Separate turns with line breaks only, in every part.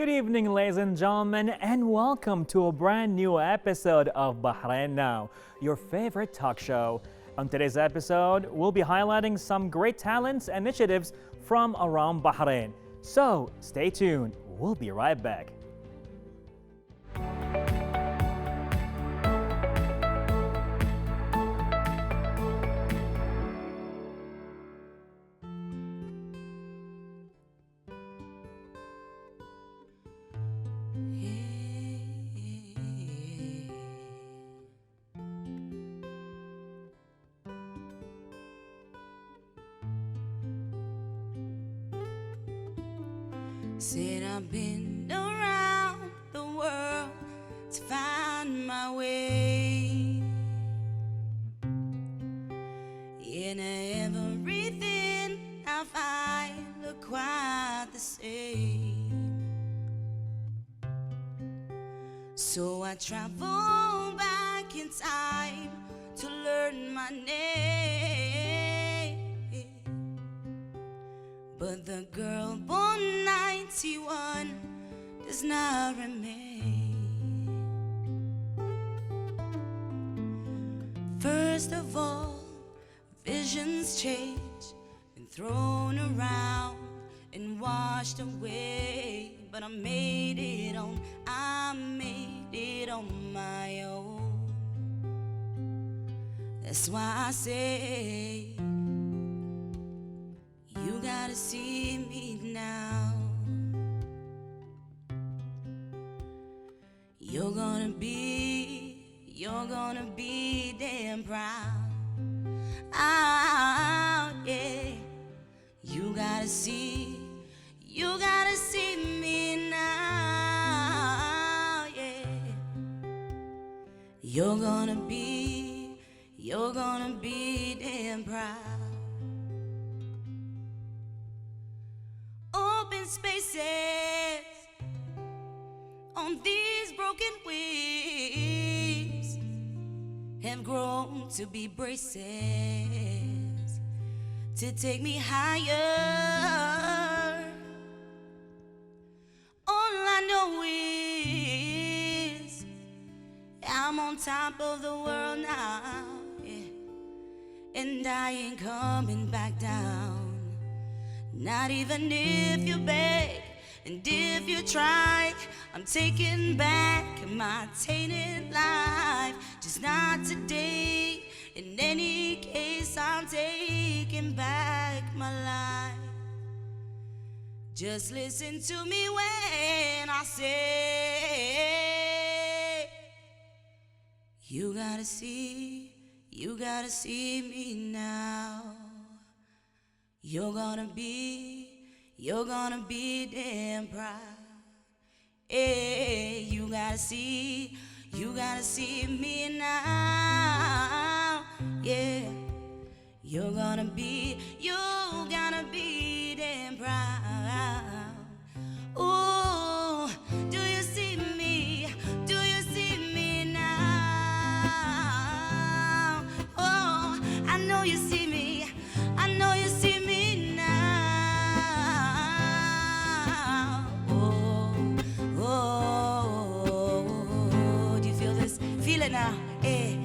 Good evening, ladies and gentlemen, and welcome to a brand new episode of Bahrain Now, your favorite talk show. On today's episode, we'll be highlighting some great talents and initiatives from around Bahrain. So stay tuned, we'll be right back.
Said I've been around the world to find my way. In everything I find look quite the same. So I travel back in time to learn my name. But the girl born 91 does not remain. First of all, visions change, been thrown around and washed away. But I made it on my own. That's why I say, you gotta see me now. You're gonna be damn proud. Oh, yeah. You gotta see me now, yeah. You're gonna be damn proud. Open spaces on these broken wings have grown to be braces to take me higher. All I know is I'm on top of the world now, yeah. And I ain't coming back down. Not even if you beg and if you try, I'm taking back my tainted life. Just not today. In any case, I'm taking back my life. Just listen to me when I say, you gotta see me now. You're gonna be damn proud. Hey, you gotta see me now. Yeah, you're gonna be damn proud. Ooh, do you see me? Do you see me now? Oh, I know you see me. I know you see me now. Oh, do you feel this? Feel it now. Eh.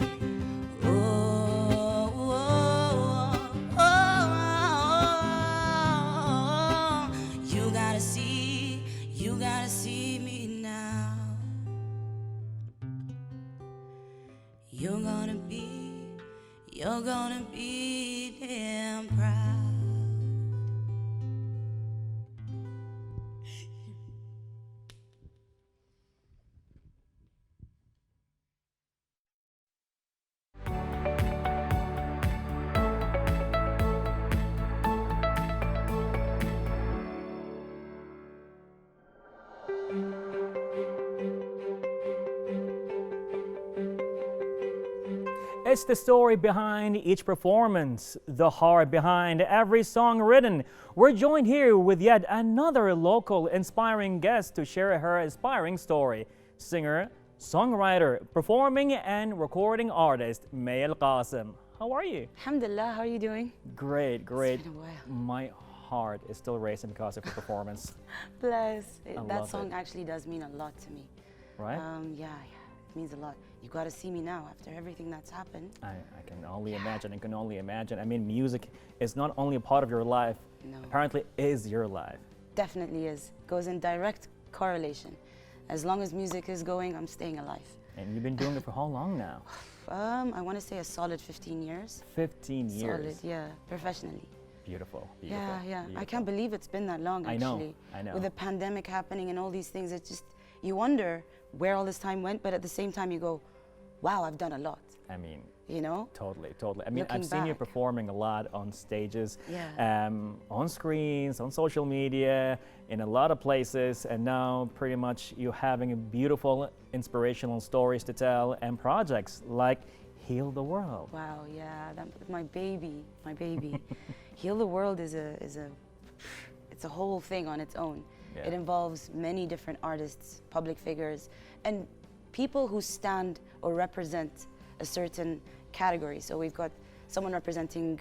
You gotta see me now. You're gonna be damn proud.
It's the story behind each performance, the heart behind every song written. We're joined here with yet another local inspiring guest to share her inspiring story. Singer, songwriter, performing and recording artist, May Al Qasim. How are you?
Alhamdulillah, how are you doing?
Great, great.
It's been a while.
My heart is still racing because of your performance.
Bless.
love
That
it.
song actually does mean a lot to me.
Right?
Yeah, it means a lot. You got to see me now after everything that's happened.
I can only imagine. I can only imagine. I mean, music is not only a part of your life,
No.
apparently is your life.
Definitely is. Goes in direct correlation. As long as music is going, I'm staying alive.
And you've been doing it for how long now?
I want to say a solid 15 years.
15 years.
Solid, yeah, professionally.
Beautiful, beautiful.
Yeah, yeah. I
beautiful.
can't believe it's been that long,
I know,
actually.
I know.
With the pandemic happening and all these things, it's just, you wonder where all this time went, but at the same time you go, wow, I've done a lot,
I mean,
you know?
totally, totally. I mean,
Looking
I've seen you
back.
performing a lot on stages,
Yeah.
on screens, on social media, in a lot of places, and now pretty much you're having a beautiful, inspirational stories to tell and projects like Heal the World.
Wow, yeah, my baby, my baby. Heal the World is it's a whole thing on its own.
Yeah.
It involves many different artists, public figures, and people who stand or represent a certain category. So we've got someone representing,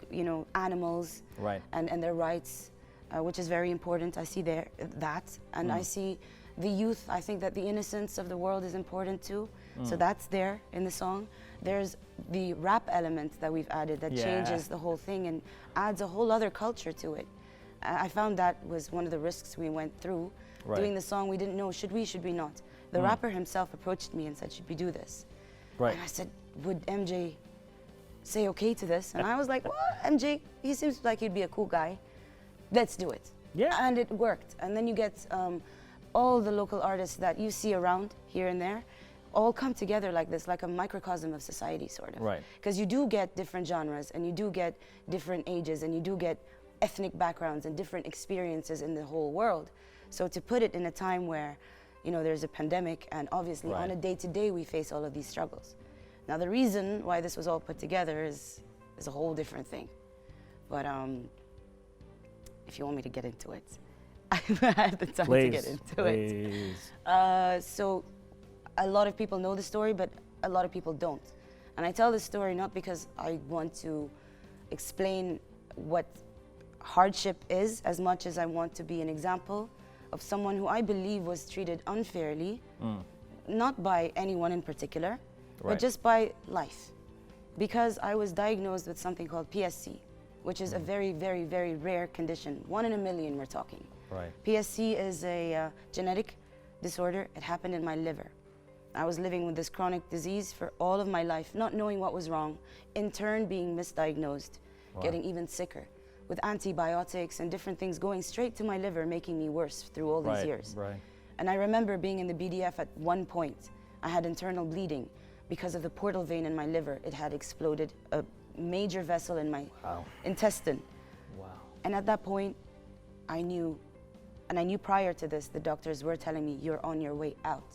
animals
Right.
and their rights, which is very important. I see that, and I see the youth. I think that the innocence of the world is important too. So that's there in the song. There's the rap element that we've added that
Yeah.
changes the whole thing and adds a whole other culture to it. I found that was one of the risks we went through.
Right.
Doing the song, we didn't know, should we not? The rapper himself approached me and said, should we do this?
Right.
And I said, would MJ say okay to this? And I was like, what? MJ, he seems like he'd be a cool guy. Let's do it.
Yeah.
And it worked. And then you get all the local artists that you see around here and there all come together like this, like a microcosm of society, sort of.
Right.
Because you do get different genres and you do get different ages and you do get ethnic backgrounds and different experiences in the whole world. So to put it in a time where, there's a pandemic and obviously
Right.
on a day-to-day we face all of these struggles. Now the reason why this was all put together is a whole different thing. But if you want me to get into it, I have the time to get into it.
Please.
So a lot of people know the story, but a lot of people don't. And I tell this story not because I want to explain what hardship is as much as I want to be an example of someone who I believe was treated unfairly, not by anyone in particular,
Right.
but just by life. Because I was diagnosed with something called PSC, which is a very, very, very rare condition. 1 in a million we're talking.
Right.
PSC is a genetic disorder. It happened in my liver. I was living with this chronic disease for all of my life, not knowing what was wrong, in turn being misdiagnosed,
Wow.
getting even sicker, with antibiotics and different things going straight to my liver, making me worse through all these
Right.
years.
Right.
And I remember being in the BDF at one point. I had internal bleeding because of the portal vein in my liver. It had exploded, a major vessel in my
Wow.
intestine.
Wow.
And at that point, I knew, and I knew prior to this, the doctors were telling me, you're on your way out.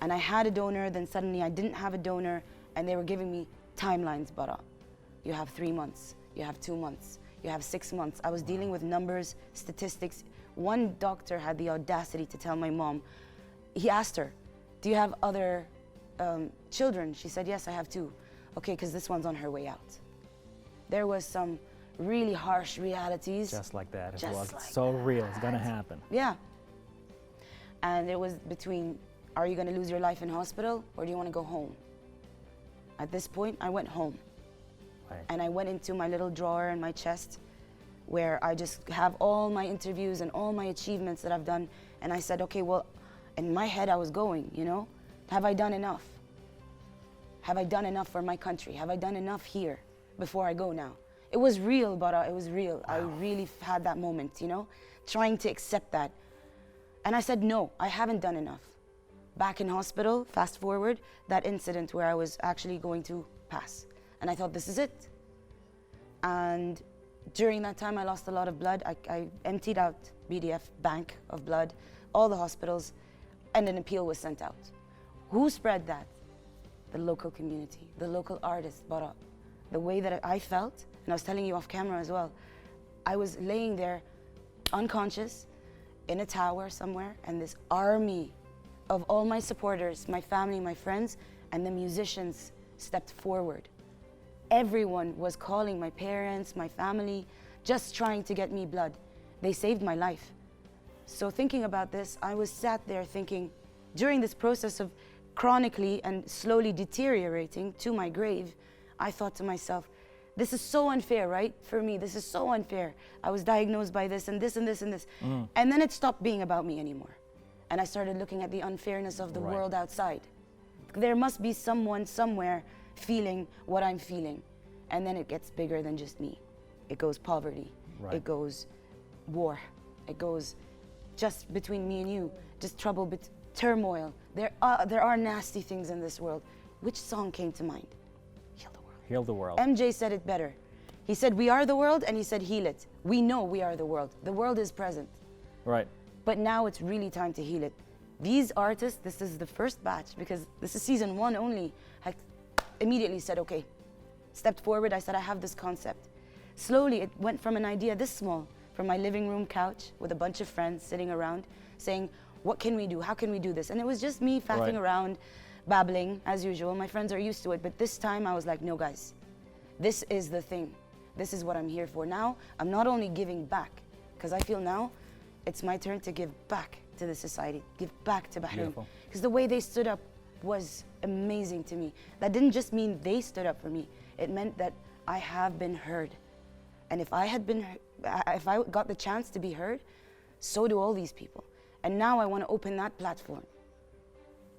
And I had a donor, then suddenly I didn't have a donor, and they were giving me timelines, Bara. You have 3 months, you have 2 months, you have 6 months. I was dealing with numbers, statistics. One doctor had the audacity to tell my mom, he asked her, do you have other children? She said, yes, I have 2. Okay, because this one's on her way out. There was some really harsh realities.
Just like that. It
Just
was
like
so real. It's gonna happen.
Yeah. And it was between, are you going to lose your life in hospital or do you want to go home? At this point, I went home.
Right.
And I went into my little drawer in my chest where I just have all my interviews and all my achievements that I've done. And I said, okay, well, in my head I was going, have I done enough? Have I done enough for my country? Have I done enough here before I go now? It was real, but it was real. I really had that moment, trying to accept that. And I said, no, I haven't done enough. Back in hospital, fast forward, that incident where I was actually going to pass. And I thought, this is it. And during that time, I lost a lot of blood. I emptied out BDF, bank of blood, all the hospitals, and an appeal was sent out. Who spread that? The local community, the local artists, Bara. The way that I felt, and I was telling you off camera as well, I was laying there unconscious in a tower somewhere, and this army of all my supporters, my family, my friends, and the musicians stepped forward. Everyone was calling my parents, my family, just trying to get me blood. They saved my life. So thinking about this, I was sat there thinking, during this process of chronically and slowly deteriorating to my grave, I thought to myself, this is so unfair, right? For me, this is so unfair. I was diagnosed by this and this and this and this. And then it stopped being about me anymore. And I started looking at the unfairness of the world outside. There must be someone somewhere feeling what I'm feeling. And then it gets bigger than just me. It goes poverty. It goes war. It goes just between me and you, just trouble, turmoil. There are nasty things in this world. Which song came to mind? Heal the world.
Heal the world.
MJ said it better. He said, we are the world, and he said, heal it. We know we are the world. The world is present.
Right.
But now it's really time to heal it. These artists, this is the first batch, because this is season 1 only, I immediately said, okay, stepped forward, I said, I have this concept. Slowly, it went from an idea this small, from my living room couch with a bunch of friends sitting around, saying, what can we do? How can we do this? And it was just me faffing around, babbling, as usual. My friends are used to it, but this time I was like, no, guys, this is the thing. This is what I'm here for. Now, I'm not only giving back, because I feel now it's my turn to give back to the society, give back to Bahrain. Because the way they stood up was amazing to me. That didn't just mean they stood up for me. It meant that I have been heard. And if I got the chance to be heard, so do all these people. And now I want to open that platform.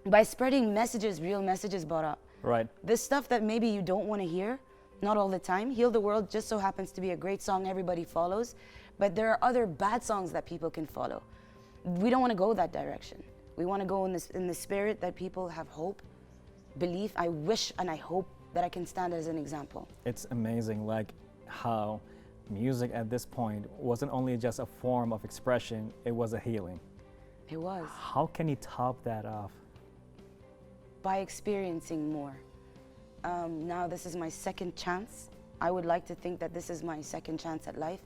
By spreading messages, real messages, Bara.
Right.
This stuff that maybe you don't want to hear, not all the time. Heal the World just so happens to be a great song everybody follows. But there are other bad songs that people can follow. We don't want to go that direction. We want to go in the spirit that people have hope, belief. I wish and I hope that I can stand as an example.
It's amazing, like how music at this point wasn't only just a form of expression, it was a healing.
It was.
How can you top that off?
By experiencing more. Now this is my second chance. I would like to think that this is my second chance at life.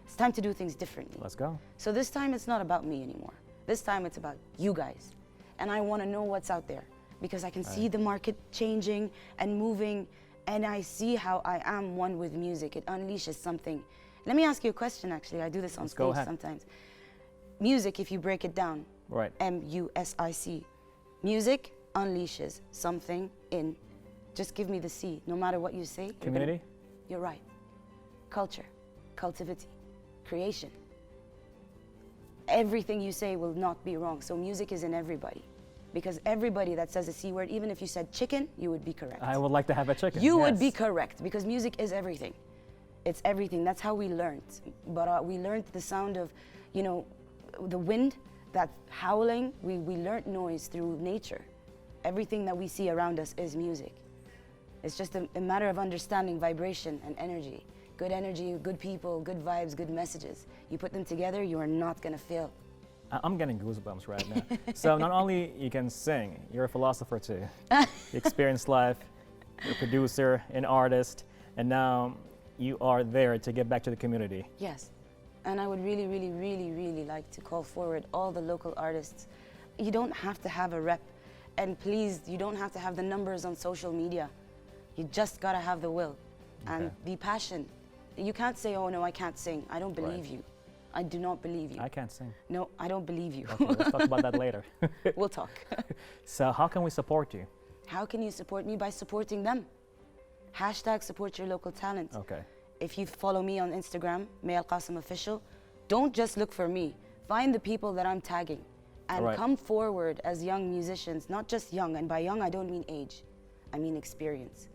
It's time to do things differently.
Let's go.
So this time it's not about me anymore. This time it's about you guys. And I want to know what's out there because I can see the market changing and moving, and I see how I am one with music. It unleashes something. Let me ask you a question, actually. I do this on stage sometimes. Music, if you break it down, M-U-S-I-C, music unleashes something in, just give me the C, no matter what you say.
Community?
You're right. Culture, cultivity, creation. Everything you say will not be wrong. So music is in everybody. Because everybody that says a C word, even if you said chicken, you would be correct.
I would like to have a chicken.
You would be correct, because music is everything. It's everything. That's how we learned. But we learned the sound of, you know, the wind, that howling. We learned noise through nature. Everything that we see around us is music. It's just a matter of understanding vibration and energy. Good energy, good people, good vibes, good messages. You put them together, you are not going to fail.
I'm getting goosebumps right now. So not only you can sing, you're a philosopher too. You experienced life, you're a producer, an artist, and now you are there to give back to the community.
Yes. And I would really, really, really, really like to call forward all the local artists. You don't have to have a rep. And please, you don't have to have the numbers on social media. You just got to have the will and the passion. You can't say, oh no, I can't sing. I don't believe you. I do not believe you.
I can't sing.
No, I don't believe you.
Okay, let's talk about that later.
We'll talk.
So how can we support you?
How can you support me? By supporting them. Hashtag support your local talent.
Okay.
If you follow me on Instagram, May Al Qasim Official, don't just look for me. Find the people that I'm tagging and come forward as young musicians, not just young. And by young, I don't mean age. I mean experience.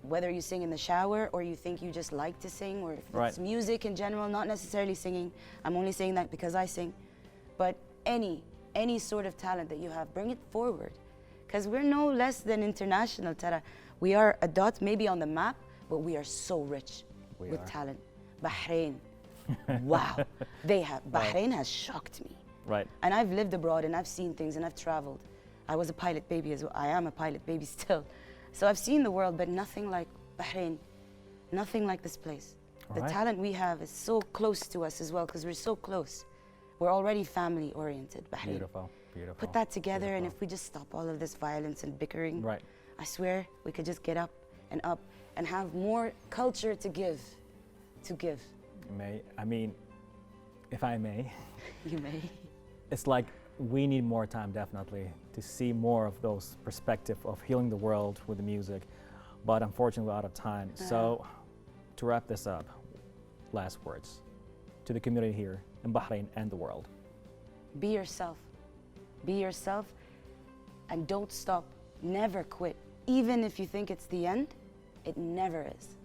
Whether you sing in the shower or you think you just like to sing, or if it's music in general, not necessarily singing. I'm only saying that because I sing. But any sort of talent that you have, bring it forward. Because we're no less than international, Tara. We are a dot maybe on the map, but we are so rich with talent. Bahrain, wow. Bahrain has shocked me.
Right.
And I've lived abroad and I've seen things and I've traveled. I was a pilot baby as well. I am a pilot baby still. So I've seen the world, but nothing like Bahrain, nothing like this place. The talent we have is so close to us as well, because we're so close. We're already family oriented, Bahrain.
Beautiful, beautiful.
Put that together, and if we just stop all of this violence and bickering, I swear we could just get up and have more culture to give.
I mean, if I may,
You may.
it's like we need more time definitely to see more of those perspective of healing the world with the music, but unfortunately we're out of time. So to wrap this up, last words to the community here in Bahrain and the world.
Be yourself. Be yourself and don't stop. Never quit. Even if you think it's the end, it never is.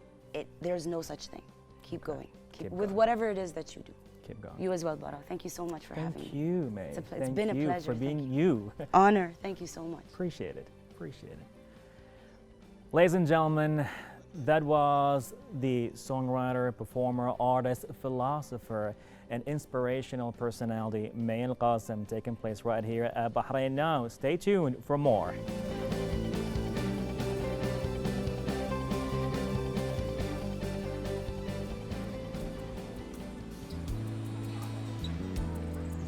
There's no such thing. Keep going. Keep with
going.
whatever it is that you do.
Keep going.
You as well, Bara. Thank you so much for having me.
Thank you, May.
It's been a pleasure.
for being
Thank
you.
Honor. Thank you so much.
Appreciate it. Appreciate it. Ladies and gentlemen, that was the songwriter, performer, artist, philosopher, and inspirational personality May Al-Qasim, taking place right here at Bahrain Now. Stay tuned for more.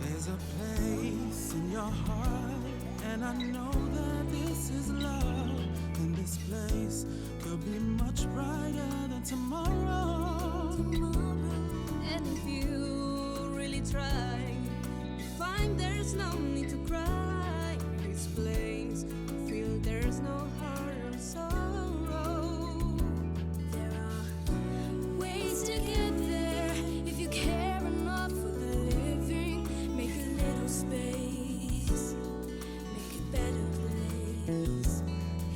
There's a place in your heart, and I know that this is love. And this place could be much brighter than tomorrow.
And if you really try, you find there's no need to cry. This place, you feel there's no heart or sorrow. There are ways to get there if you care enough for the living. Make a little space, make a better place.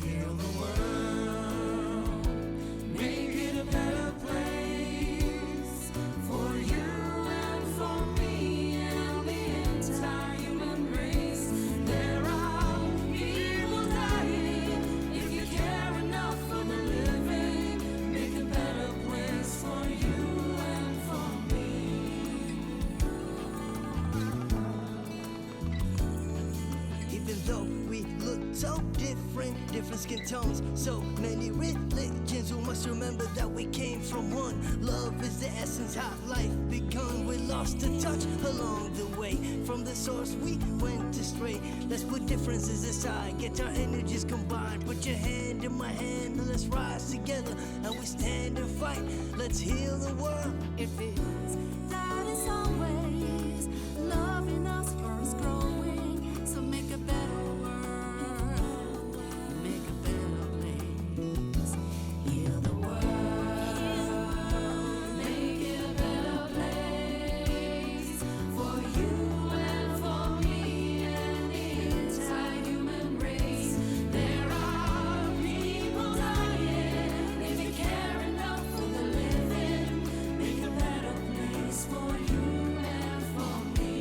Heal the world, make it a better place for you and for me and the entire human race. There are people dying. If you care enough for the living, make a better place for you and for me.
Even though we look so different skin tones, so many religions, we must remember that we came from one. Love is the essence, how life begun. We lost the touch along the way. From the source we went astray. Let's put differences aside, get our energies combined. Put your hand in my hand and let's rise together. And we stand and fight, let's heal the world.
If it's that is always loving us first growing, so make a better world, make a better place. Heal the world, make it a better place for you and for me and the entire human race. There are people dying. If you care enough for the living, make a better place for you and for me.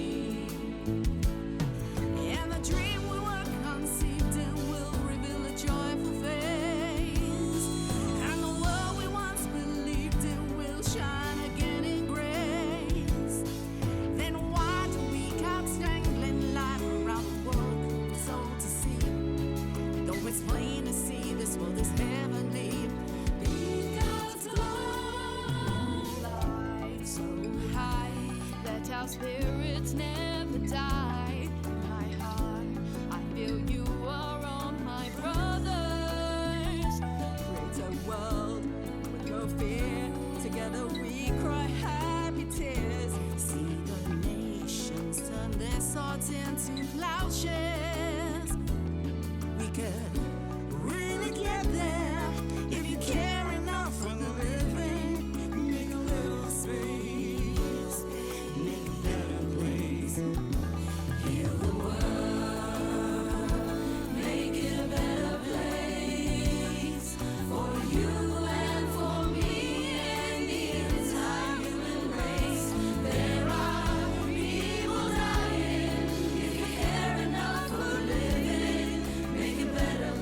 And the dream we were conceived in will reveal a joyful face. And the world we once believed in will shine again in grace. Then why do we keep strangling light around the world so to see? Though it's plain to see this world is heavenly. Be God's glow, light so high that our spirits never die. In my heart, I feel you are all my brothers. Create a world with no fear. Together we cry happy tears. See the nations turn their swords into plowshares. We could really get there if you care enough for the living. Make a little space, make a better place. Heal the world, make it a better place for you and for me and the entire human race. There are people dying. If you care enough for living, make a better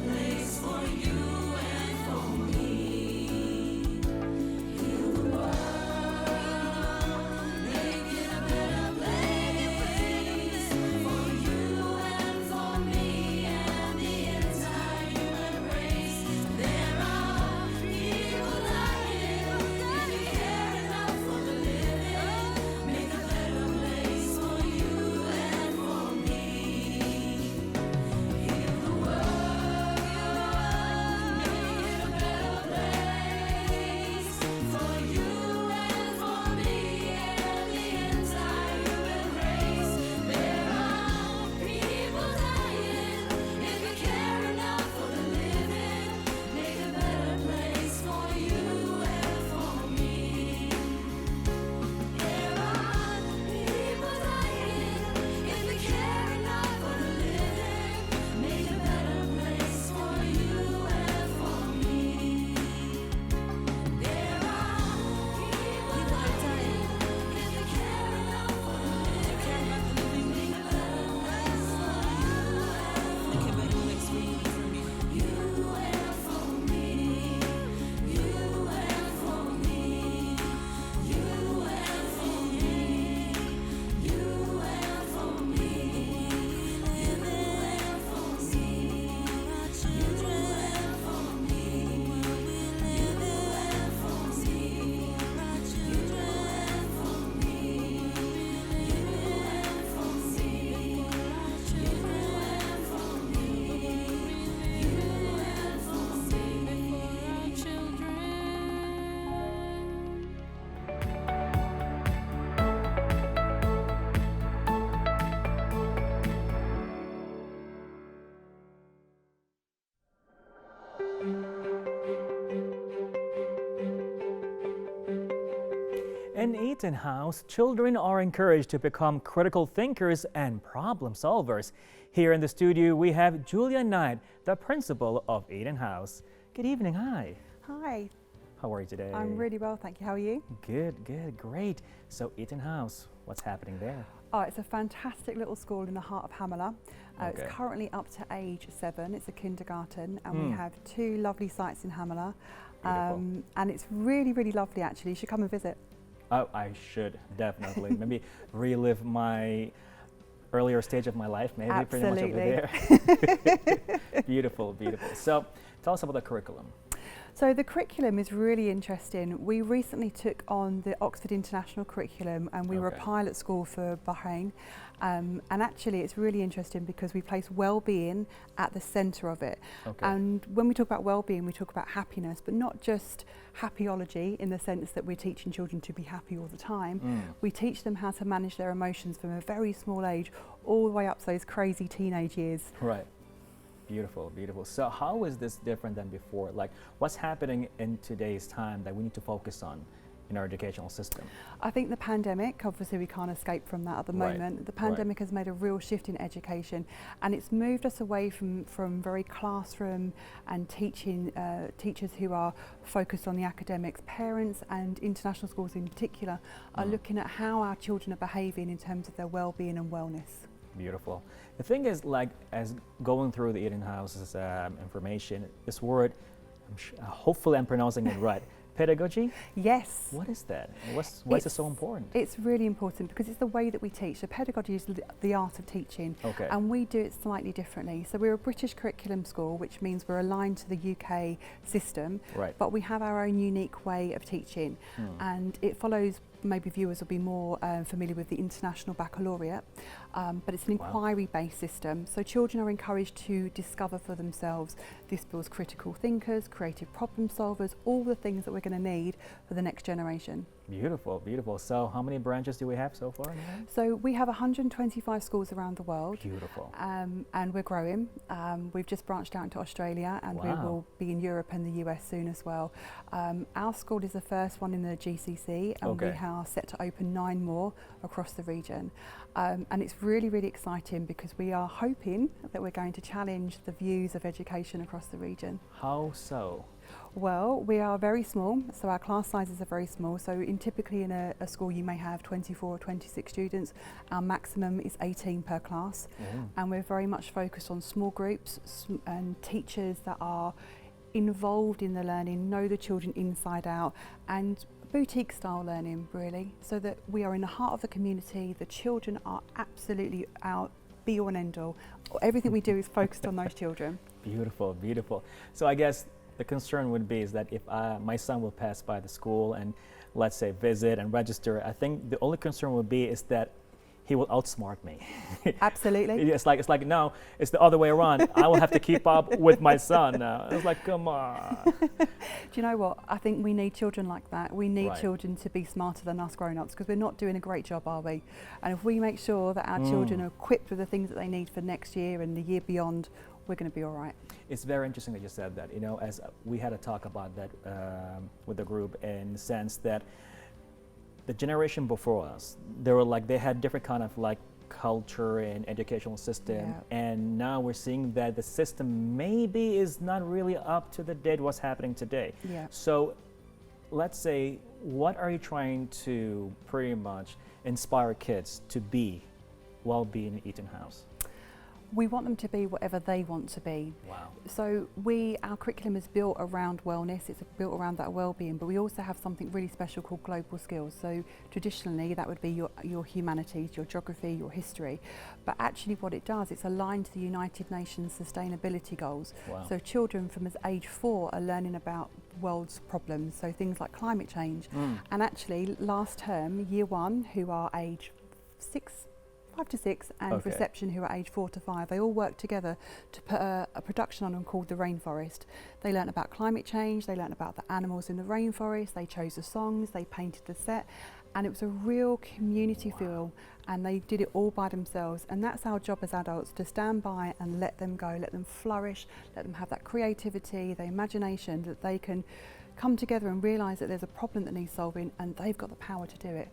In Eaton House, children are encouraged to become critical thinkers and problem solvers. Here in the studio, we have Julia Knight, the principal of Eaton House. Good evening, hi.
Hi,
How are you today?
I'm really well, thank you. How are you?
Good, great. So Eaton House, what's happening there?
Oh, it's a fantastic little school in the heart of Hamala.
Okay.
It's currently up to age 7. It's a kindergarten, and we have 2 lovely sites in Hamala.
Beautiful.
And it's really, really lovely actually. You should come and visit.
Oh, I should definitely. Maybe relive my earlier stage of my life, maybe pretty much over there. Beautiful, beautiful. So tell us about the curriculum.
So the curriculum is really interesting. We recently took on the Oxford International Curriculum, and we were a
Okay.
pilot school for Bahrain. And actually it's really interesting because we place well-being at the centre of it.
Okay.
And when we talk about well-being, we talk about happiness, but not just happyology in the sense that we're teaching children to be happy all the time. We teach them how to manage their emotions from a very small age all the way up to those crazy teenage years.
Right. Beautiful, beautiful. So how is this different than before? Like, what's happening in today's time that we need to focus on in our educational system?
I think the pandemic, obviously we can't escape from that at the
Right,
moment. The pandemic has made a real shift in education, and it's moved us away from very classroom and teaching teachers who are focused on the academics. Parents and international schools in particular are looking at how our children are behaving in terms of their well-being and wellness.
Beautiful. The thing is, like, as going through the Eaton House's information, this word, hopefully I'm pronouncing it right, pedagogy?
Yes.
What is that? Why is it so important?
It's really important because it's the way that we teach. So pedagogy is the art of teaching,
Okay.
and we do it slightly differently. So we're a British curriculum school, which means we're aligned to the UK system,
Right.
but we have our own unique way of teaching, and it follows. Maybe viewers will be more familiar with the International Baccalaureate, but it's an inquiry-based system. So children are encouraged to discover for themselves. This builds critical thinkers, creative problem solvers, all the things that we're going to need for the next generation.
Beautiful, beautiful. So how many branches do we have so far now?
So we have 125 schools around the world.
Beautiful.
And we're growing. We've just branched out into Australia, and we
Wow.
will be in Europe and the US soon as well. Our school is the first one in the GCC, and we
Okay.
are set to open 9 more across the region. And it's really, really exciting because we are hoping that we're going to challenge the views of education across the region.
How so?
Well, we are very small, so our class sizes are very small. So typically in a school you may have 24 or 26 students. Our maximum is 18 per class, and we're very much focused on small groups and teachers that are involved in the learning, know the children inside out, and boutique style learning really, so that we are in the heart of the community. The children are absolutely our be all and end all. Everything we do is focused on those children.
Beautiful, beautiful. So I guess the concern would be is that if my son will pass by the school and let's say visit and register, I think the only concern would be is that he will outsmart me.
Absolutely.
It's like no, it's the other way around. I will have to keep up with my son now. It's like, come on.
Do you know what? I think we need children like that. We need
Right.
children to be smarter than us grown-ups, because we're not doing a great job, are we? And if we make sure that our children are equipped with the things that they need for next year and the year beyond, we're going to be all right.
It's very interesting that you said that, you know, as we had a talk about that with the group, in the sense that the generation before us, they had different kind of like culture and educational system,
Yeah.
and now we're seeing that the system maybe is not really up to the date what's happening today.
Yeah.
So let's say, what are you trying to pretty much inspire kids to be while being in Eaton House?
We want them to be whatever they want to be.
Wow.
So our curriculum is built around wellness, it's built around that well-being, but we also have something really special called global skills. So traditionally that would be your humanities, your geography, your history. But actually what it does, it's aligned to the United Nations sustainability goals.
Wow.
So children from as age 4 are learning about world's problems, so things like climate change. And actually last term, year 1, who are age 5 to 6, and
Okay.
reception, who are age 4 to 5, they all work together to put a production on called The Rainforest. They learnt about climate change, they learnt about the animals in the rainforest, they chose the songs, they painted the set, and it was a real community feel, and they did it all by themselves. And that's our job as adults, to stand by and let them go, let them flourish, let them have that creativity, the imagination, that they can come together and realise that there's a problem that needs solving and they've got the power to do it.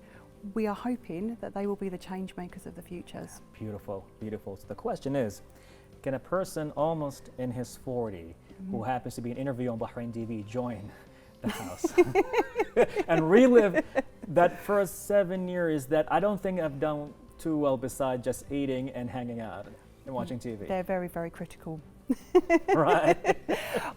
We are hoping that they will be the change makers of the futures.
Beautiful, beautiful. So the question is, can a person almost in his 40 who happens to be an interview on Bahrain TV join the house and relive that first 7 years that I don't think I've done too well besides just eating and hanging out and watching TV?
They're very, very critical.
Right.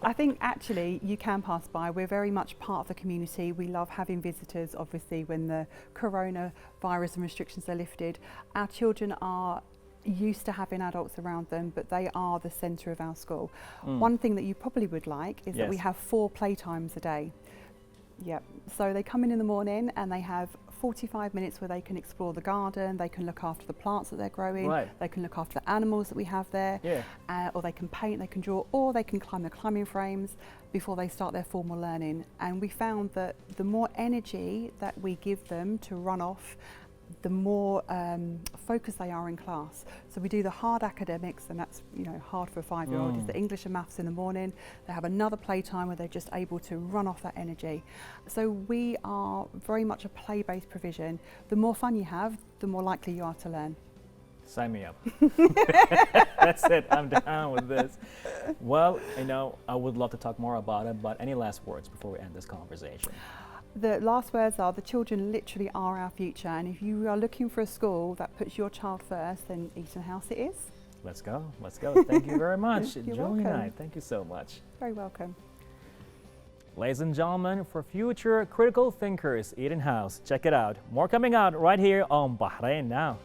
I think actually you can pass by. We're very much part of the community. We love having visitors, obviously, when the coronavirus and restrictions are lifted. Our children are used to having adults around them, but they are the centre of our school. One thing that you probably would like is that we have 4 playtimes a day. Yep. So they come in the morning and they have 45 minutes where they can explore the garden, they can look after the plants that they're growing, they can look after the animals that we have there, or they can paint, they can draw, or they can climb the climbing frames before they start their formal learning. And we found that the more energy that we give them to run off, the more focused they are in class. So we do the hard academics, and that's hard for a 5-year-old, is the English and maths in the morning. They have another playtime where they're just able to run off that energy. So we are very much a play-based provision. The more fun you have, the more likely you are to learn.
Sign me up. That's it, I'm down with this. Well, I would love to talk more about it, but any last words before we end this conversation?
The last words are, the children literally are our future, and if you are looking for a school that puts your child first, then Eton House it is.
Let's go, let's go. Thank you very much.
You're
Julie
welcome.
Knight, thank you so much.
Very welcome.
Ladies and gentlemen, for future critical thinkers, Eton House, check it out. More coming out right here on Bahrain Now.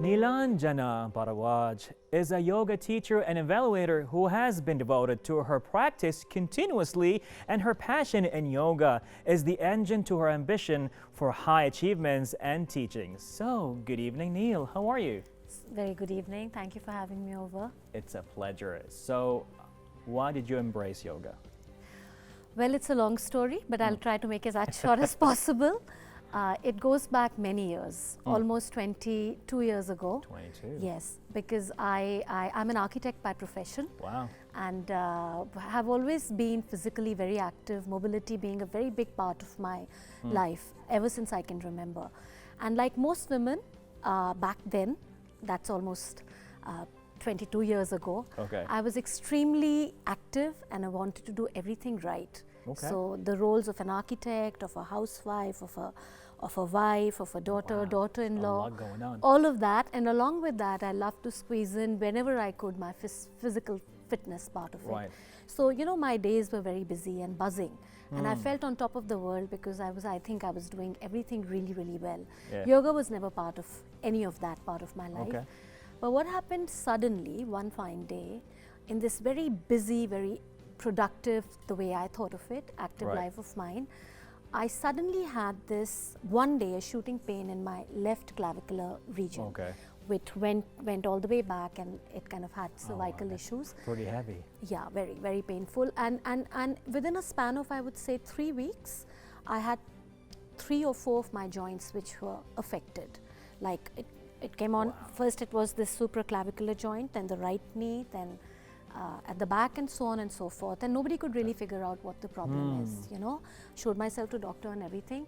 Nilanjana Bharadwaj is a yoga teacher and evaluator who has been devoted to her practice continuously, and her passion in yoga is the engine to her ambition for high achievements and teaching. So, good evening, Neil. How are you?
Very good evening. Thank you for having me over.
It's a pleasure. So, why did you embrace yoga?
Well, it's a long story, but I'll try to make it as short as possible. It goes back many years, almost 22 years ago.
22?
Yes, because I'm an architect by profession.
Wow.
And have always been physically very active, mobility being a very big part of my life ever since I can remember. And like most women back then, that's almost 22 years ago, I was extremely active and I wanted to do everything right. So the roles of an architect, of a housewife, of a wife, of a daughter, daughter-in-law,
A lot going on.
all of that. And along with that, I love to squeeze in whenever I could my physical fitness part of it. So, my days were very busy and buzzing. And I felt on top of the world because I think I was doing everything really, really well. Yoga was never part of any of that part of my life. But what happened suddenly, one fine day, in this very busy, very productive, the way I thought of it, active life of mine, I suddenly had this one day a shooting pain in my left clavicular region, which went all the way back, and it kind of had cervical issues.
Pretty heavy.
Yeah, very, very painful. And within a span of, I would say, 3 weeks, I had 3 or 4 of my joints which were affected. Like it came on, first it was this supraclavicular joint, then the right knee, then at the back, and so on and so forth. And nobody could really figure out what the problem is, Showed myself to doctor and everything.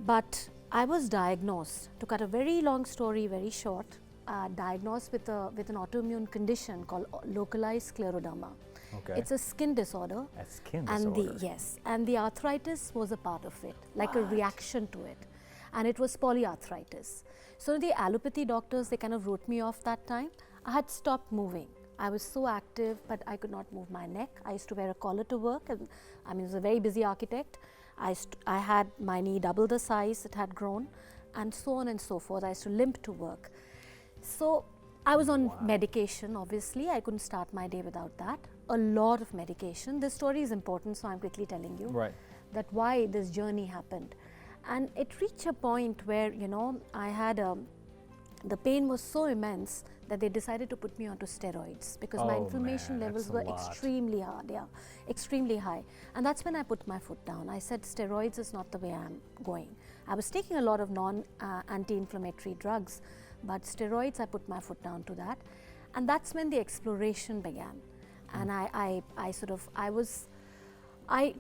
But I was diagnosed, to cut a very long story very short, diagnosed with an autoimmune condition called Localized Scleroderma. It's a skin disorder.
A skin
and
disorder.
And the arthritis was a part of it, like a reaction to it. And it was polyarthritis. So the allopathy doctors, they kind of wrote me off that time. I had stopped moving. I was so active, but I could not move my neck. I used to wear a collar to work, and I was a very busy architect. I had my knee double the size, it had grown, and so on and so forth. I used to limp to work. So I was on medication, obviously. I couldn't start my day without that. A lot of medication. This story is important, so I'm quickly telling you that why this journey happened. And it reached a point where, I had the pain was so immense that they decided to put me onto steroids because my
Oh,
inflammation
man,
levels
that's a
were
lot.
extremely hard, extremely high. And that's when I put my foot down. I said steroids is not the way I'm going. I was taking a lot of anti-inflammatory drugs, but steroids, I put my foot down to that. And that's when the exploration began. And I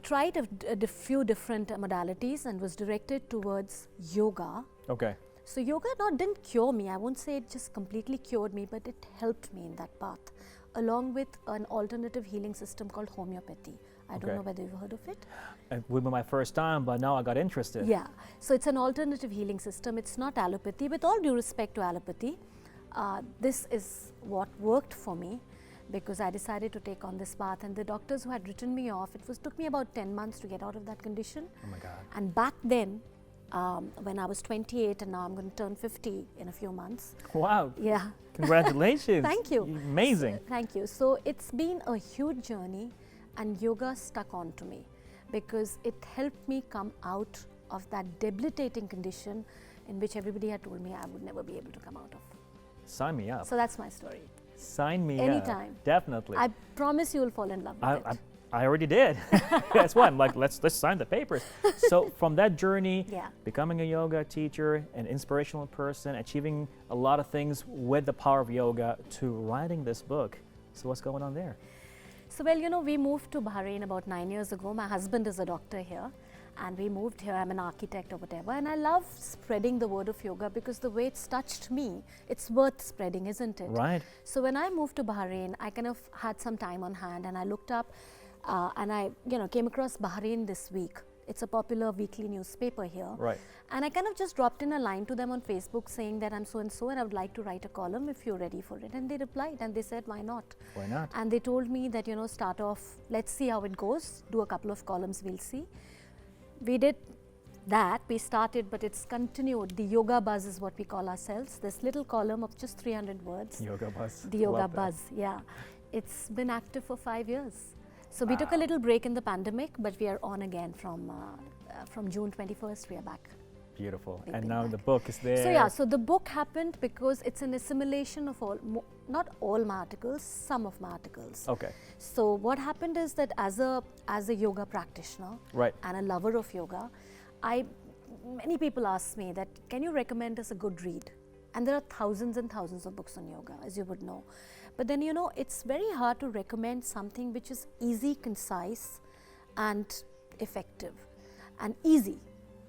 tried a few different modalities and was directed towards yoga.
Okay.
So yoga didn't cure me. I won't say it just completely cured me, but it helped me in that path, along with an alternative healing system called homeopathy. I don't
Okay.
know whether you've heard of it.
It would be my first time, but now I got interested.
Yeah. So it's an alternative healing system. It's not allopathy. With all due respect to allopathy, this is what worked for me because I decided to take on this path. And the doctors who had written me off, took me about 10 months to get out of that condition.
Oh my God.
And back then, when I was 28 and now I'm going to turn 50 in a few months.
Wow.
Yeah.
Congratulations.
Thank you.
Amazing.
Thank you. So it's been a huge journey and yoga stuck on to me because it helped me come out of that debilitating condition in which everybody had told me I would never be able to come out of.
Sign me up.
So that's my story.
Sign me up.
Anytime.
Definitely.
I promise you will fall in love with it.
I already did. That's why I'm like, let's sign the papers. So from that journey,
Yeah.
becoming a yoga teacher, an inspirational person, achieving a lot of things with the power of yoga, to writing this book. So what's going on there?
So, well, we moved to Bahrain about 9 years ago. My husband is a doctor here and we moved here. I'm an architect or whatever. And I love spreading the word of yoga because the way it's touched me, it's worth spreading, isn't it?
Right.
So when I moved to Bahrain, I kind of had some time on hand and I looked up and I came across Bahrain This Week. It's a popular weekly newspaper here.
Right.
And I kind of just dropped in a line to them on Facebook saying that I'm so and so and I would like to write a column if you're ready for it. And they replied and they said, why not?
Why not?
And they told me that, start off, let's see how it goes, do a couple of columns, we'll see. We did that, we started, but it's continued. The Yoga Buzz is what we call ourselves, this little column of just 300 words.
Yoga Buzz.
The Yoga
Love that.
Buzz, yeah. It's been active for 5 years. So we took a little break in the pandemic, but we are on again from June 21st, we are back.
Beautiful.
Big,
And
big
now
bag.
the book is there.
So yeah, so the book happened because it's an assimilation of not all my articles, some of my articles.
Okay.
So what happened is that as a yoga practitioner
Right.
and a lover of yoga, many people ask me that, can you recommend us a good read? And there are thousands and thousands of books on yoga, as you would know. But then, it's very hard to recommend something which is easy, concise, and effective. And easy.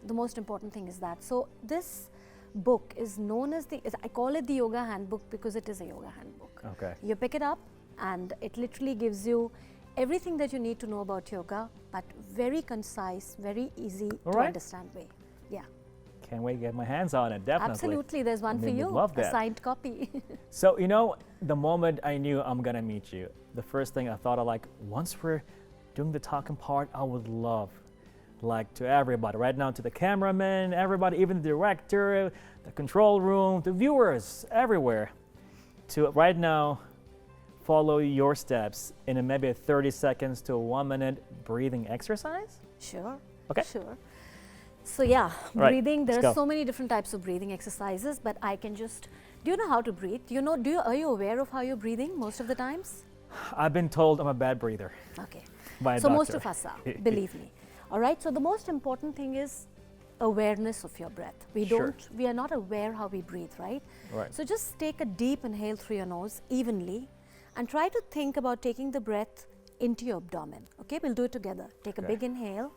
The most important thing is that. So this book is known as I call it the Yoga Handbook because it is a yoga handbook.
Okay.
You pick it up and it literally gives you everything that you need to know about yoga, but very concise, very easy
All
to
right.
understand way. Yeah.
Can't wait to get my hands on it, definitely.
Absolutely, there's one
I
for
mean,
you,
would love
a
that.
signed copy.
So, the moment I knew I'm gonna meet you, the first thing I thought of, once we're doing the talking part, I would love, to everybody, right now to the cameraman, everybody, even the director, the control room, the viewers, everywhere, to right now follow your steps in maybe a 30 seconds to a 1 minute breathing exercise.
Sure.
Okay.
Sure. So yeah,
Right,
breathing, there
let's
are
go.
so many different types of breathing exercises, but I can just, do you know how to breathe? Are you aware of how you're breathing most of the times?
I've been told I'm a bad breather
Okay.
by a
So
doctor.
most of us are, believe me. All right, so the most important thing is awareness of your breath.
Sure.
We are not aware how we breathe, right?
Right.
So just take a deep inhale through your nose evenly and try to think about taking the breath into your abdomen. Okay, we'll do it together. Take a
Okay.
big inhale.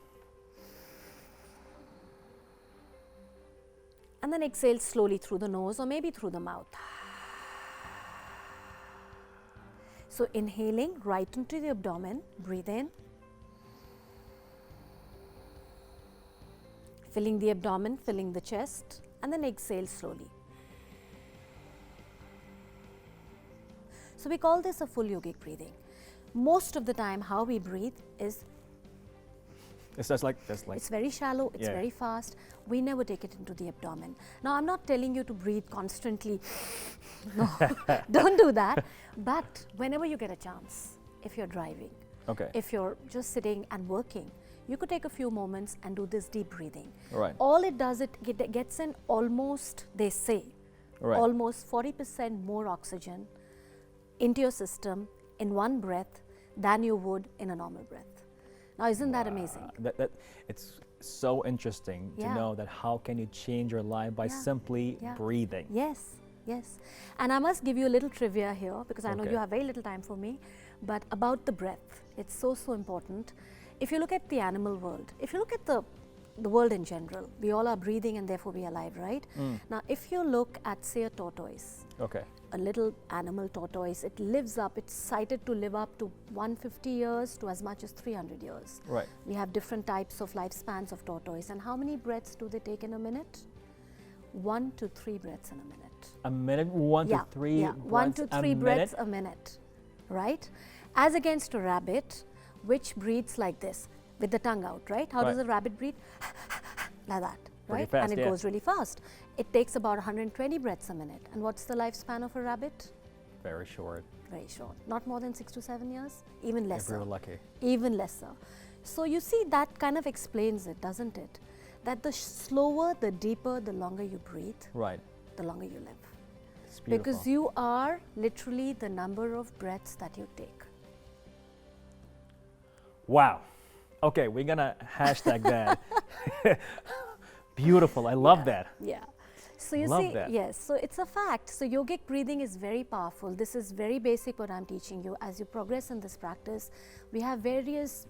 And then exhale slowly through the nose or maybe through the mouth. So inhaling right into the abdomen, breathe in. Filling the abdomen, filling the chest, and then exhale slowly. So we call this a full yogic breathing. Most of the time how we breathe is,
It's just like this,
it's very shallow, it's
Yeah.
very fast. We never take it into the abdomen. Now I'm not telling you to breathe constantly. No, don't do that. But whenever you get a chance, if you're driving,
Okay.
if you're just sitting and working, you could take a few moments and do this deep breathing.
Right.
All it does, it gets in almost, they say,
Right.
almost 40% more oxygen into your system in one breath than you would in a normal breath. Now, isn't that amazing?
It's so interesting to
Yeah.
know that how can you change your life by
Yeah.
simply
Yeah.
breathing.
Yes, yes. And I must give you a little trivia here because I know
Okay.
you have very little time for me, but about the breath, it's so, so important. If you look at the animal world, if you look at the world in general, we all are breathing and therefore we are alive, right? Now, if you look at, say, a tortoise,
Okay.
a little animal tortoise, it lives up, it's cited to live up to 150 years to as much as 300 years.
Right.
We have different types of lifespans of tortoise. And how many breaths do they take in a minute? 1 to 3 breaths in a minute.
A minute, one to three breaths
1 to 3
a
breaths
minute?
a minute, right? As against a rabbit, which breathes like this, with the tongue out, right? How does
Right.
a rabbit breathe? Like that,
Pretty
right?
fast,
and it
yeah.
goes really fast. It takes about 120 breaths a minute. And what's the lifespan of a rabbit?
Very short.
Very short. Not more than 6 to 7 years, even
If
lesser.
you're lucky.
Even lesser. So you see, that kind of explains it, doesn't it? That the slower, the deeper, the longer you breathe,
Right.
the longer you live.
It's beautiful.
Because you are literally the number of breaths that you take.
Wow. Okay, we're gonna hashtag that. Beautiful. I love that.
Yeah. So you
Love
see,
that.
yes, so it's a fact. So yogic breathing is very powerful. This is very basic what I'm teaching you. As you progress in this practice, we have various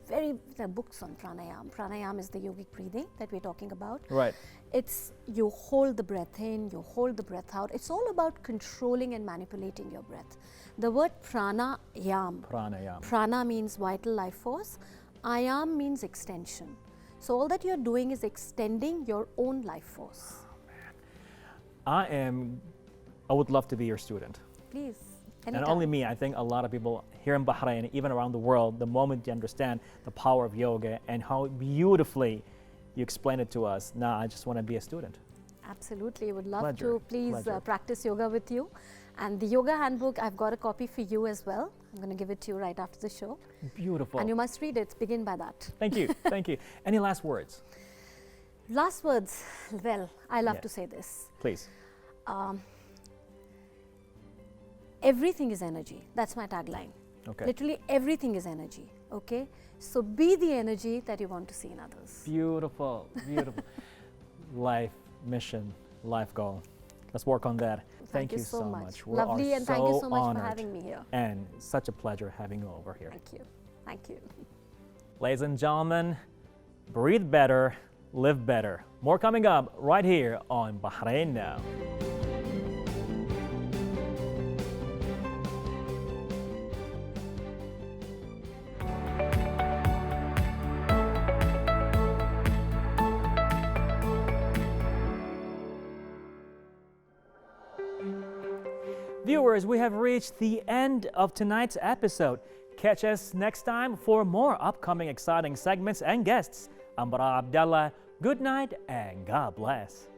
books on pranayam. Pranayam is the yogic breathing that we're talking about.
Right.
It's you hold the breath in, you hold the breath out. It's all about controlling and manipulating your breath. The word pranayam,
Pranayam.
prana means vital life force, ayam means extension. So all that you're doing is extending your own life force.
I would love to be your student.
Please,
And
anytime.
not only me, I think a lot of people here in Bahrain, even around the world, the moment you understand the power of yoga and how beautifully you explain it to us, now I just want to be a student.
Absolutely, would love
Pleasure,
to please
pleasure.
practice yoga with you. And the Yoga Handbook, I've got a copy for you as well. I'm going to give it to you right after the show.
Beautiful.
And you must read it. Begin by that.
Thank you. Thank you. Any last words?
Last words. Well, I love
Yeah.
to say this.
Please.
Everything is energy. That's my tagline.
Okay.
Literally everything is energy. Okay? So be the energy that you want to see in others.
Beautiful. Beautiful. Life mission, life goal. Let's work on that.
Thank you so much.
We
Lovely,
are
and thank you
so
so much for
honored.
having me here.
And such a pleasure having you over here.
Thank you. Thank you.
Ladies and gentlemen, breathe better, live better. More coming up right here on Bahrain Now. Viewers, we have reached the end of tonight's episode. Catch us next time for more upcoming exciting segments and guests. I'm Bara Abdallah. Good night and God bless.